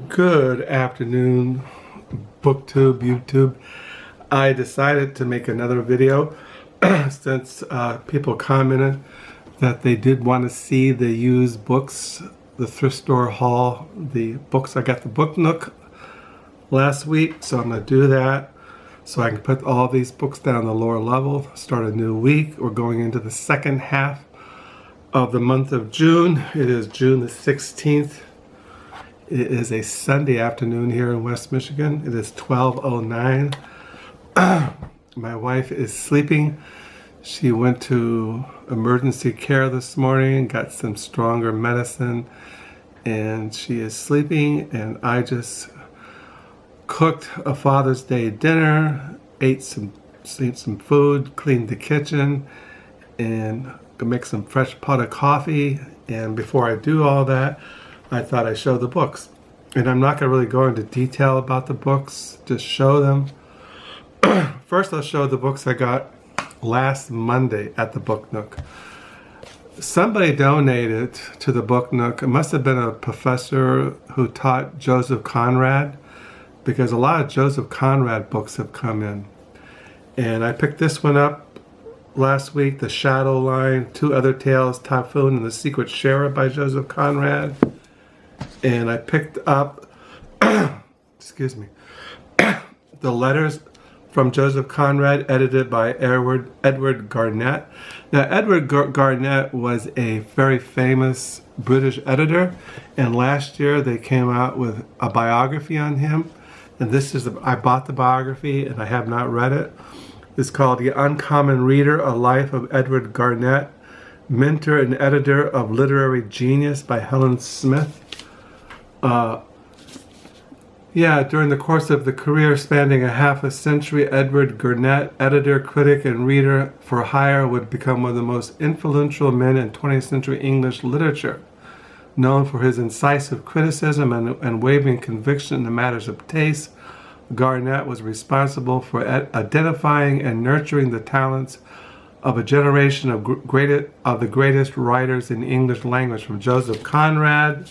Good afternoon, BookTube, YouTube. I decided to make another video since people commented that they did want to see the used books, the thrift store haul, the books. I got the Book Nook last week, so I'm going to do that so I can put all these books down the lower level, start a new week. We're going into the second half of the month of June. It is June the 16th. It is a Sunday afternoon here in West Michigan. It is 12:09. My wife is sleeping. She went to emergency care this morning, got some stronger medicine, and she is sleeping. And I just cooked a Father's Day dinner, ate some food, cleaned the kitchen, and make some fresh pot of coffee. And before I do all that, I thought I'd show the books. And I'm not going to really go into detail about the books, just show them. First, I'll show the books I got last Monday at the Book Nook. Somebody donated to the Book Nook. It must have been a professor who taught Joseph Conrad, because a lot of Joseph Conrad books have come in. And I picked this one up last week, The Shadow Line, Two Other Tales, Typhoon, and The Secret Sheriff by Joseph Conrad. And I picked up, excuse me, the letters from Joseph Conrad, edited by Edward Garnett. Now, Edward Garnett was a very famous British editor, and last year they came out with a biography on him. And this is, I bought the biography and I have not read it. It's called The Uncommon Reader, A Life of Edward Garnett, Mentor and Editor of Literary Genius by Helen Smith. During the course of the career spanning a half a century, Edward Garnett, editor, critic, and reader for hire, would become one of the most influential men in 20th century English literature. Known for his incisive criticism and unwavering conviction in the matters of taste, Garnett was responsible for identifying and nurturing the talents of a generation of the greatest writers in the English language, from Joseph Conrad,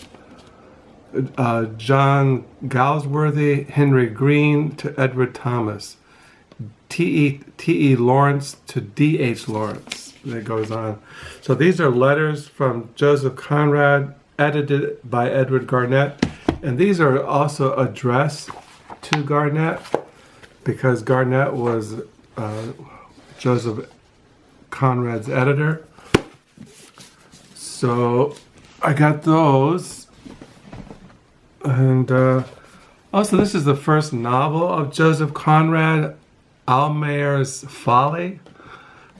John Galsworthy, Henry Green, to Edward Thomas, T.E. Lawrence to D.H. Lawrence. And it goes on. So these are letters from Joseph Conrad, edited by Edward Garnett. And these are also addressed to Garnett, because Garnett was Joseph Conrad's editor. So I got those. And also, this is the first novel of Joseph Conrad, Almayer's Folly.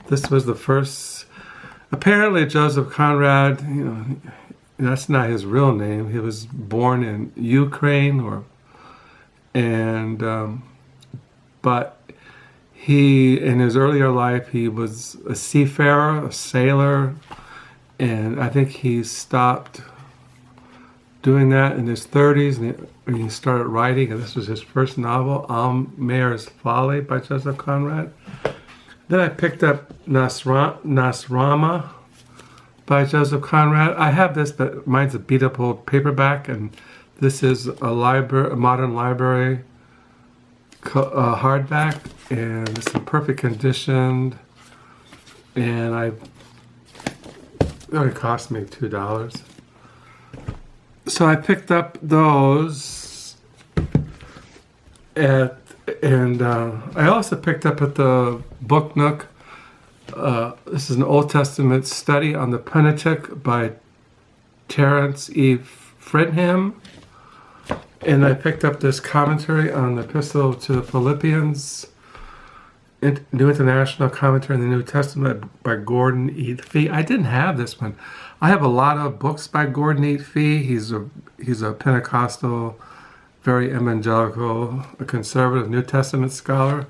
This was the first. Apparently, Joseph Conrad, that's not his real name. He was born in Ukraine, but he, in his earlier life, he was a seafarer, a sailor, and I think he stopped doing that in his 30s, and he started writing, and this was his first novel, Almayer's Folly by Joseph Conrad. Then I picked up Nasrama by Joseph Conrad. I have this, but mine's a beat-up old paperback, and this is a modern library hardback, and it's in perfect condition, and it only cost me $2. So I picked up those, and I also picked up at the Book Nook. This is an Old Testament study on the Pentateuch by Terence E. Fredham. And I picked up this commentary on the Epistle to the Philippians, New International Commentary on the New Testament by Gordon E. Fee. I didn't have this one. I have a lot of books by Gordon E. Fee. He's a Pentecostal, very evangelical, a conservative New Testament scholar.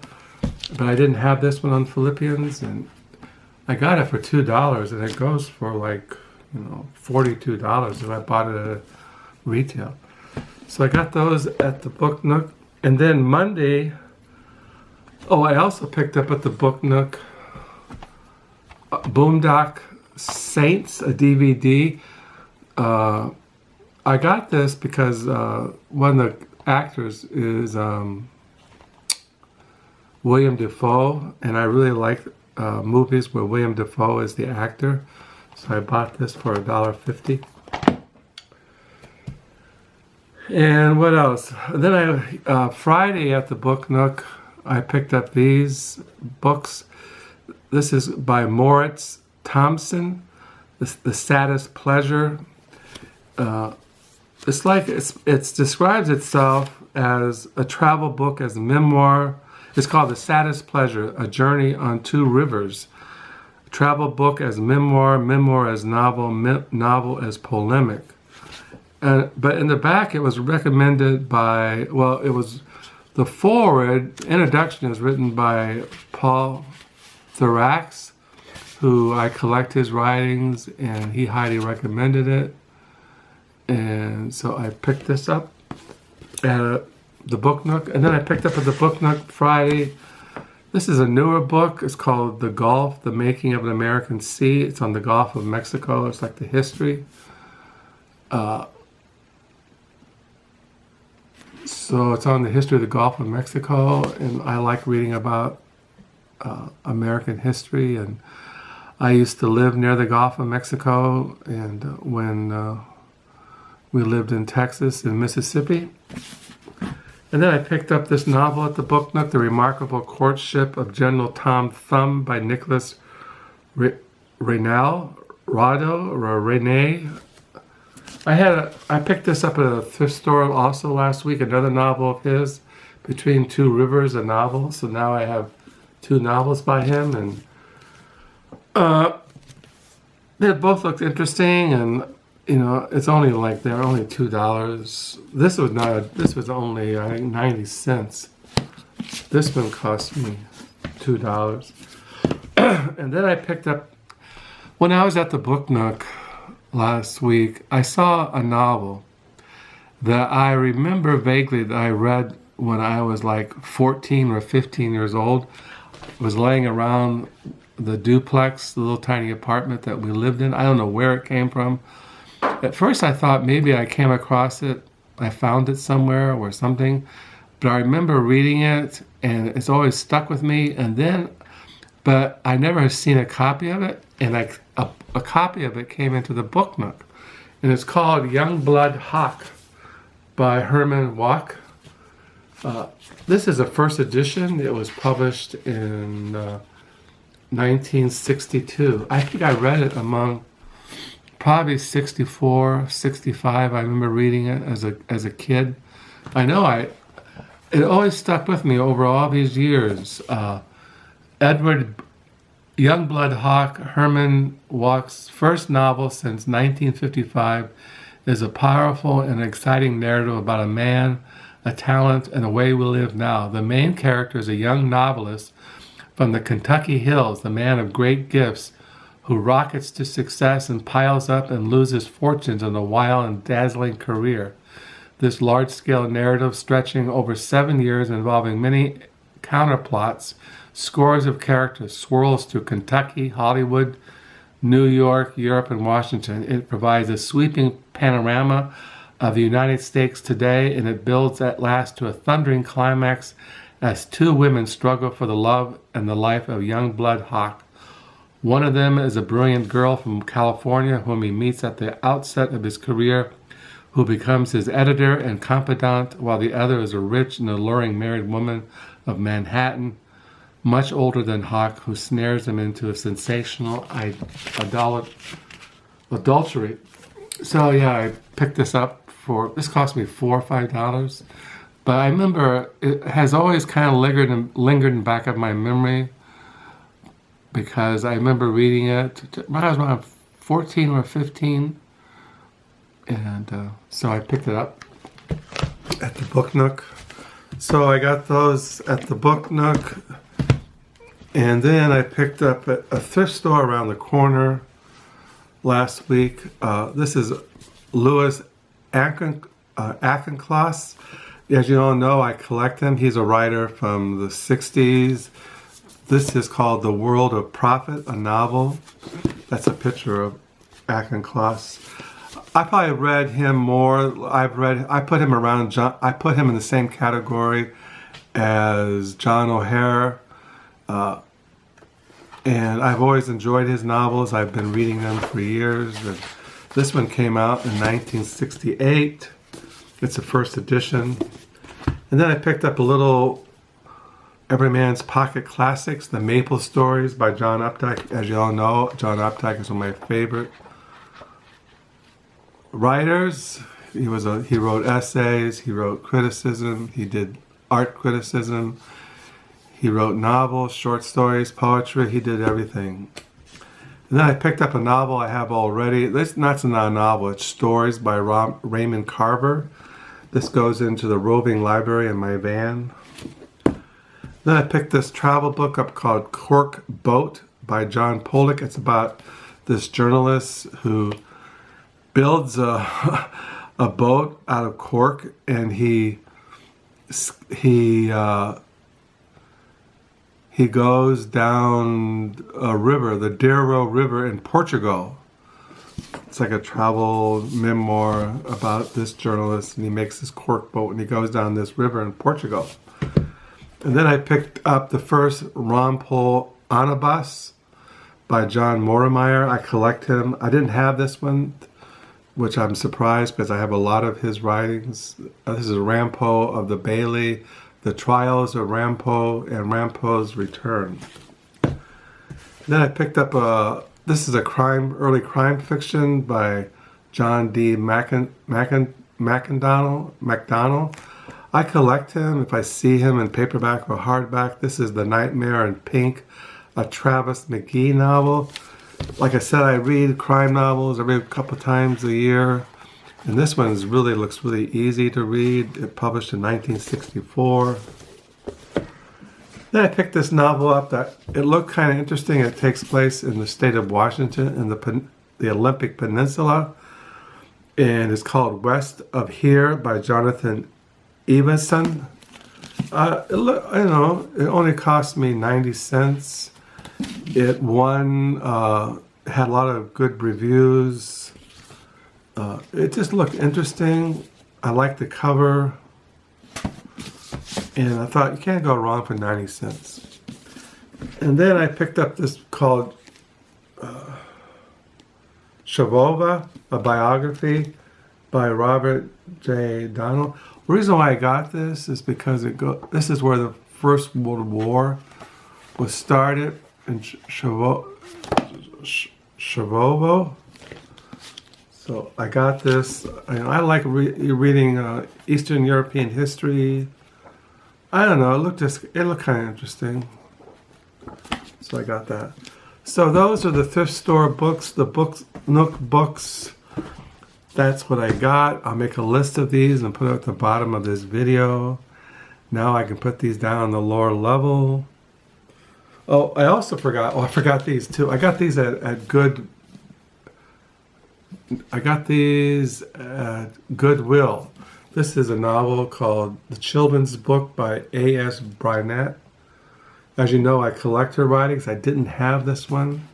But I didn't have this one on Philippians, and I got it for $2, and it goes for $42 if I bought it at retail. So I got those at the Book Nook. And then Monday, I also picked up at the Book Nook Boondock Saints, a DVD. I got this because one of the actors is William Dafoe, and I really like movies where William Dafoe is the actor. So I bought this for $1.50. And what else? Then Friday at the Book Nook, I picked up these books. This is by Moritz Thomsen, The Saddest Pleasure. It describes itself as a travel book, as a memoir. It's called The Saddest Pleasure, A Journey on Two Rivers. Travel book as memoir, memoir as novel, novel as polemic. But in the back, it was recommended by, the forward introduction is written by Paul Thorax, who I collect his writings, and he highly recommended it. And so I picked this up at the Book Nook. And then I picked up at the Book Nook Friday. This is a newer book. It's called The Gulf, The Making of an American Sea. It's on the Gulf of Mexico. It's like the history. So it's on the history of the Gulf of Mexico, and I like reading about American history. And I used to live near the Gulf of Mexico, and when we lived in Texas and Mississippi. And then I picked up this novel at the Book Nook, The Remarkable Courtship of General Tom Thumb by Nicholas Rinaldi, or Rene. I picked this up at a thrift store also last week, another novel of his, Between Two Rivers, a novel. So now I have two novels by him, and they both looked interesting, and it's only they're only $2. This was only, I think, 90 cents. This one cost me $2. And then I picked up, when I was at the Book Nook last week, I saw a novel that I remember vaguely that I read when I was like 14 or 15 years old. I was laying around the duplex, the little tiny apartment that we lived in. I don't know where it came from. At first I thought maybe I came across it, I found it somewhere or something, but I remember reading it and it's always stuck with me. But I never have seen a copy of it, and a copy of it came into the Book Nook, and it's called Youngblood Hawke by Herman Wouk. This is a first edition. It was published in 1962. I think I read it among probably 64, 65. I remember reading it as a kid. I know it always stuck with me over all these years. Edward Youngblood Hawke, Herman Wouk's first novel since 1955, is a powerful and exciting narrative about a man, a talent, and a way we live now. The main character is a young novelist from the Kentucky hills, the man of great gifts, who rockets to success and piles up and loses fortunes in a wild and dazzling career. This large-scale narrative, stretching over 7 years, involving many counterplots, scores of characters, swirls through Kentucky, Hollywood, New York, Europe, and Washington. It provides a sweeping panorama of the United States today, and it builds at last to a thundering climax as two women struggle for the love and the life of Youngblood Hawke. One of them is a brilliant girl from California whom he meets at the outset of his career, who becomes his editor and confidant, while the other is a rich and alluring married woman of Manhattan, much older than Hawke, who snares him into a sensational adultery. So yeah, I picked this up this cost me $4 or $5. But I remember it has always kind of lingered in the back of my memory, because I remember reading it when I was around 14 or 15. And so I picked it up at the Book Nook. So I got those at the Book Nook. And then I picked up at a thrift store around the corner last week. This is Louis Auchincloss. As you all know, I collect him. He's a writer from the 60s. This is called The World of Profit, a novel. That's a picture of Auchincloss. I probably read him more. I put him around John. I put him in the same category as John O'Hare, and I've always enjoyed his novels. I've been reading them for years. And this one came out in 1968. It's a first edition. And then I picked up a little Everyman's Pocket Classics, The Maple Stories by John Updike. As you all know, John Updike is one of my favorite writers. He wrote essays, he wrote criticism, he did art criticism, he wrote novels, short stories, poetry, he did everything. And then I picked up a novel I have already. It's not a novel, it's stories by Raymond Carver. This goes into the roving library in my van. Then I picked this travel book up called Cork Boat by John Pollack. It's about this journalist who builds a boat out of cork, and he goes down a river, the Douro River in Portugal. It's like a travel memoir about this journalist, and he makes this cork boat, and he goes down this river in Portugal. And then I picked up the first Rumpole Ominibus by John Mortimer. I collect him. I didn't have this one, which I'm surprised because I have a lot of his writings. This is Rumpole of the Bailey, The Trials of Rumpole, and Rumpole's Return. Then I picked up this is a early crime fiction by John D. MacDonald. I collect him if I see him in paperback or hardback. This is The Nightmare in Pink, a Travis McGee novel. Like I said, I read crime novels every couple times a year, and this one looks really easy to read. It published in 1964. Then I picked this novel up that it looked kind of interesting. It takes place in the state of Washington in the Olympic Peninsula, and it's called West of Here by Jonathan Evison. It only cost me 90 cents. It won, had a lot of good reviews. It just looked interesting. I liked the cover. And I thought, you can't go wrong for 90 cents. And then I picked up this called Sarajevo, a biography by Robert J. Donald. The reason why I got this is because this is where the First World War was started in Sarajevo. So I got this. I like reading Eastern European history. I don't know. It looked kind of interesting. So I got that. So those are the thrift store books, the Book Nook books. That's what I got. I'll make a list of these and put it at the bottom of this video. Now I can put these down on the lower level. Oh, I also forgot. Oh, I forgot these too. I got these at Goodwill. This is a novel called The Children's Book by A.S. Bryant. As you know, I collect her writings. I didn't have this one.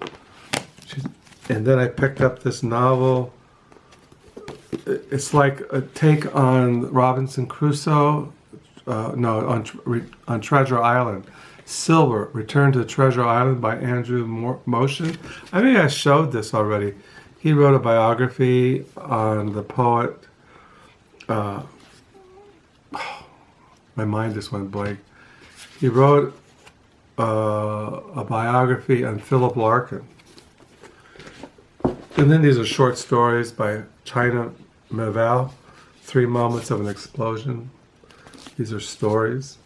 And then I picked up this novel. It's like a take on Robinson Crusoe. On Treasure Island. Silver, Return to Treasure Island by Andrew Motion. I think I showed this already. He wrote a biography on the poet. My mind just went blank. He wrote a biography on Philip Larkin. And then these are short stories by China Miéville, 3 Moments of an Explosion. These are stories.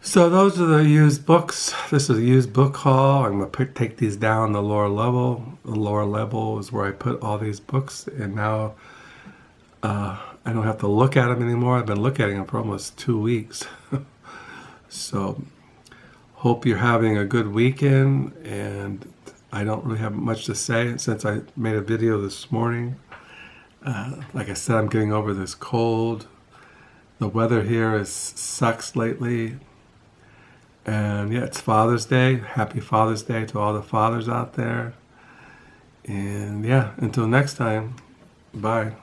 So those are the used books. This is a used book haul. I'm going to take these down the lower level. The lower level is where I put all these books, and now I don't have to look at them anymore. I've been looking at them for almost 2 weeks. So hope you're having a good weekend, and I don't really have much to say since I made a video this morning. Like I said, I'm getting over this cold. The weather here sucks lately. And yeah, it's Father's Day. Happy Father's Day to all the fathers out there. And yeah, until next time, bye.